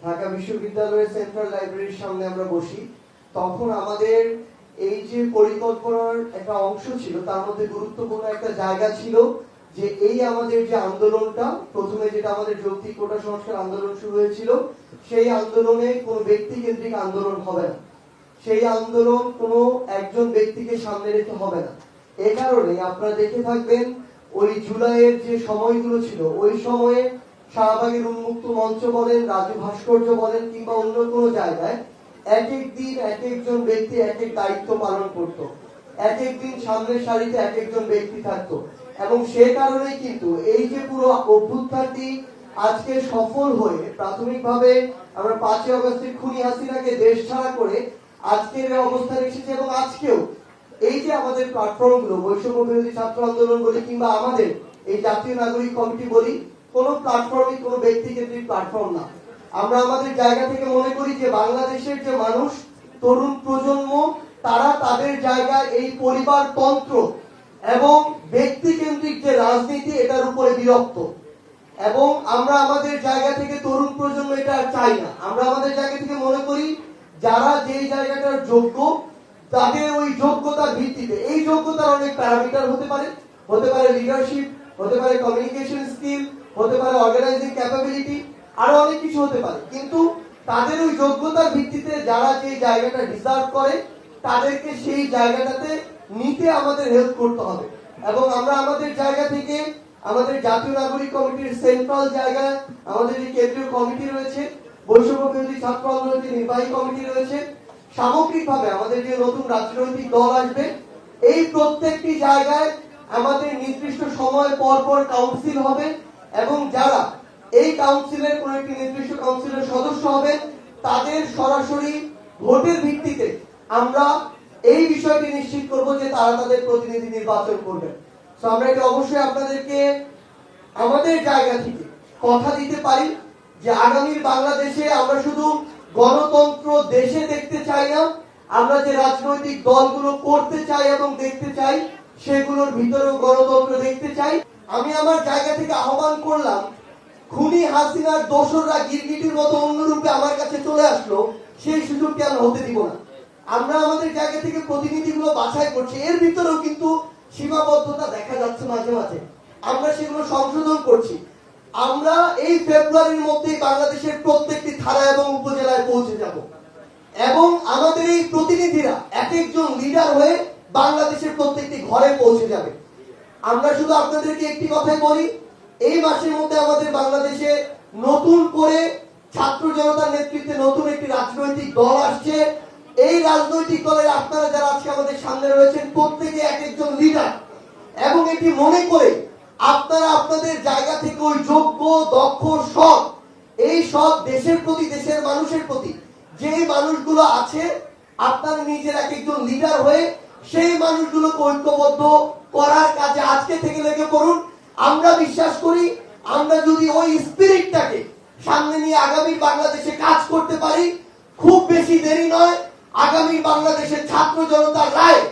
ঢাকা বিশ্ববিদ্যালয়ের সেন্ট্রাল লাইব্রেরির সামনে আমরা বসি, তখন আমাদের এই যে পরিকল্পনার একটা অংশ ছিল, তার মধ্যে গুরুত্বপূর্ণ একটা জায়গা ছিল যে এই আমাদের যে আন্দোলনটা, প্রথমে যেটা আমাদের যৌক্তিক কোটা সংস্কার আন্দোলন শুরু হয়েছিল, সেই আন্দোলনে কোনো ব্যক্তি কেন্দ্রিক আন্দোলন হবে না, সেই আন্দোলন কোনো একজন ব্যক্তিকে সামনে রেখে হবে না। এ কারণে আপনারা দেখে থাকবেন ওই জুলাইয়ের যে সময়গুলো ছিল, ওই সময়ে শাহবাগের উন্মুক্ত মঞ্চ বলেন, রাজু ভাস্কর্য বলেন, কিংবা অন্য কোনো জায়গায় এক এক দিন এক একজন ব্যক্তি এক এক দায়িত্ব পালন করত, এক এক দিন সামনের সারিতে এক একজন ব্যক্তি থাকতো। এবং সে কারণেই কিন্তু এই যে পুরো অভ্যুত্থানটি আজকে সফল হয়ে প্রাথমিকভাবে আমরা 5ই আগস্টের খুনি হাসিনাকে দেশ ছাড়া করে আজকের অবস্থানে এসেছে। এবং আজকেও এই যে আমাদের প্ল্যাটফর্মগুলো, বৈষম্য বিরোধী ছাত্র আন্দোলন বলি কিংবা আমাদের এই জাতীয় নাগরিক কমিটি বলি, কোনো প্ল্যাটফর্মই কোনো ব্যক্তি কেন্দ্রিক প্ল্যাটফর্ম না। আমরা আমাদের জায়গা থেকে মনে করি যে বাংলাদেশের যে মানুষ, তরুণ প্রজন্ম, তারা তাদের জায়গায় এই পরিবারতন্ত্র এবং ব্যক্তি কেন্দ্রিক যে রাজনীতি, এটার উপরে বিরক্ত। এবং আমরা আমাদের জায়গা থেকে তরুণ প্রজন্ম এটা চাই না। আমরা আমাদের জায়গা থেকে মনে করি যারা যেই জায়গাটার যোগ্য, তাদের ওই যোগ্যতার ভিত্তিতে, এই যোগ্যতার অনেক প্যারামিটার হতে পারে, লিডারশিপ, হতে পারে কমিউনিকেশন স্কিল, হতে পারে অর্গানাইজিং ক্যাপাবিলিটি, আরো অনেক কিছু হতে পারে। কিন্তু তাদের ওই যোগ্যতার ভিত্তিতে যারা যে জায়গাটা ডিজার্ভ করে, তাদেরকে সেই জায়গাটাতে নিতে আমাদের হেল্প করতে হবে। এবং আমরা আমাদের জায়গা থেকে আমাদের জাতীয় নাগরিক কমিটির সেন্ট্রাল জায়গায় আমাদের যে কেন্দ্রীয় কমিটি রয়েছে, বৈষম্য বিরোধী ছাত্র আন্দোলনের যে নির্বাহী কমিটি রয়েছে, সামগ্রিকভাবে আমাদের যে নতুন রাজনৈতিক দল আসবে, এই প্রত্যেকটি জায়গায় আমাদের নির্দিষ্ট সময় পর পর কাউন্সিল হবে। এবং যারা এই কাউন্সিলের কোন একটি নির্দিষ্ট কাউন্সিলের সদস্য হবে, তাদের সরাসরি ভোটের ভিত্তিতে আমরা এই বিষয়টি নিশ্চিত করব যে তারা তাদের প্রতিনিধি নির্বাচন করবে। তো আমরা এটা অবশ্যই আপনাদেরকে আমাদের জায়গা থেকে কথা দিতে পারি যে আগামীর বাংলাদেশে আমরা শুধু গণতন্ত্র দেশে দেখতে চাই না, আমরা যে রাজনৈতিক দলগুলো করতে চাই এবং দেখতে চাই, সেগুলোর ভিতরেও গণতন্ত্র দেখতে চাই। আমি আমার জায়গা থেকে আহ্বান করলাম, খুনি হাসিনার দোসররা গিরগিটির মতো অন্য রূপে আমার কাছে চলে আসলো, সেই সুযোগটি আমরা হতে দিব না। আমরা আমাদের জায়গা থেকে প্রতিনিধিগুলো বাছাই করছি, এর ভিতরেও কিন্তু সীমাবদ্ধতা দেখা যাচ্ছে মাঝে মাঝে, আমরা সেগুলো সংশোধন করছি। আমরা এই ফেব্রুয়ারির মধ্যেই বাংলাদেশের প্রত্যেকটি থানা এবং উপজেলায় পৌঁছে যাব, এবং আমাদের এই প্রতিনিধিরা এক একজন লিডার হয়ে বাংলাদেশের প্রত্যেকটি ঘরে পৌঁছে যাবে। আমরা শুধু আপনাদেরকে একটি কথাই বলি, এই মাসের মধ্যে আমাদের বাংলাদেশে নতুন করে ছাত্র জনতার নেতৃত্বে নতুন একটি রাজনৈতিক দল আসছে। এই রাজনৈতিক দলের আপনারা যারা আজকে আমাদের সামনে রয়েছেন, প্রত্যেকে এক একজন লিডার, এবং এটি মনে করে আপনারা আপনাদের জায়গা থেকে ওই যোগ্য, দক্ষ, সৎ, এই সৎ দেশের প্রতি, দেশের মানুষের প্রতি যে মানুষগুলো আছে, আপনারা নিজের এক একজন লিডার হয়ে সেই মানুষগুলোকে ঐক্যবদ্ধ করার কাজে আজকে থেকে লেগে পড়ুন। আমরা বিশ্বাস করি, আমরা যদি ওই স্পিরিটটাকে সামনে নিয়ে আগামী বাংলাদেশে কাজ করতে পারি, খুব বেশি দেরি নয়, আগামী বাংলাদেশের ছাত্র জনতার রায়